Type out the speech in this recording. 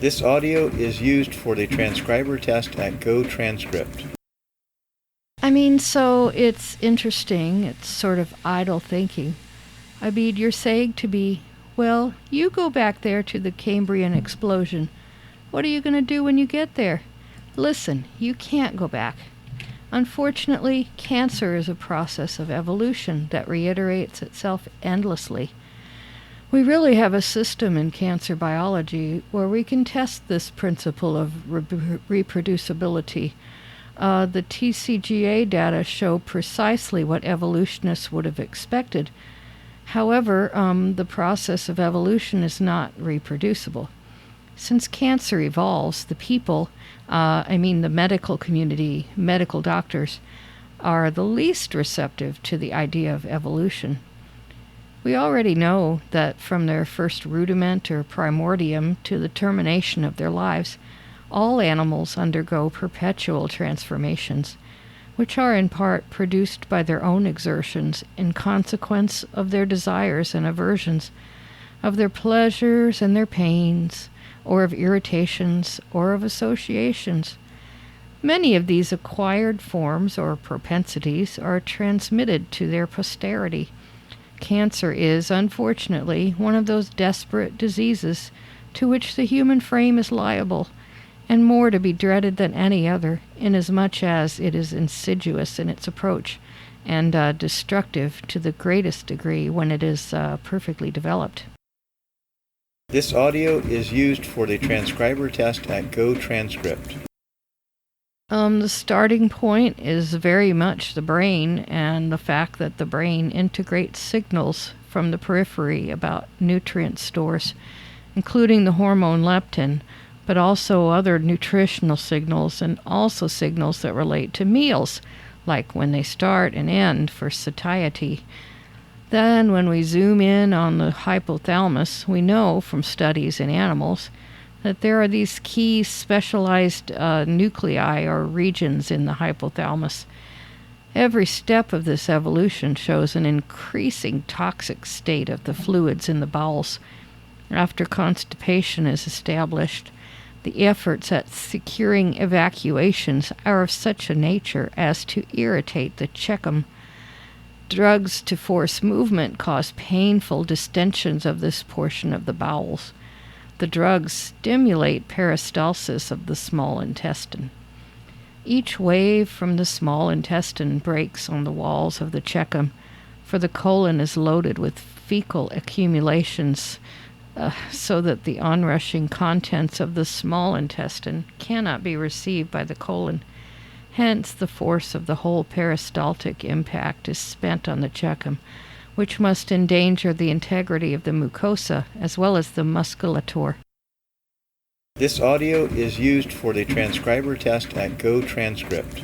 This audio is used for the transcriber test at Go Transcript. So it's interesting. It's sort of idle thinking. You're saying to me, well, you go back there to the Cambrian explosion. What are you going to do when you get there? Listen, you can't go back. Unfortunately, cancer is a process of evolution that reiterates itself endlessly. We really have a system in cancer biology where we can test this principle of reproducibility. The TCGA data show precisely what evolutionists would have expected. However, the process of evolution is not reproducible. Since cancer evolves, the people, the medical community, medical doctors, are the least receptive to the idea of evolution. We already know that from their first rudiment or primordium to the termination of their lives, all animals undergo perpetual transformations, which are in part produced by their own exertions in consequence of their desires and aversions, of their pleasures and their pains, or of irritations, or of associations. Many of these acquired forms or propensities are transmitted to their posterity. Cancer is, unfortunately, one of those desperate diseases to which the human frame is liable, and more to be dreaded than any other, inasmuch as it is insidious in its approach, and destructive to the greatest degree when it is perfectly developed. This audio is used for the transcriber test at Go Transcript. The starting point is very much the brain, and the fact that the brain integrates signals from the periphery about nutrient stores, including the hormone leptin, but also other nutritional signals, and also signals that relate to meals, like when they start and end for satiety. Then when we zoom in on the hypothalamus, we know from studies in animals that there are these key specialized nuclei or regions in the hypothalamus. Every step of this evolution shows an increasing toxic state of the fluids in the bowels. After constipation is established, the efforts at securing evacuations are of such a nature as to irritate the cecum. Drugs to force movement cause painful distensions of this portion of the bowels. The drugs stimulate peristalsis of the small intestine. Each wave from the small intestine breaks on the walls of the cecum, for the colon is loaded with fecal accumulations, so that the onrushing contents of the small intestine cannot be received by the colon. Hence, the force of the whole peristaltic impact is spent on the cecum, which must endanger the integrity of the mucosa as well as the musculature. This audio is used for the transcriber test at Go Transcript.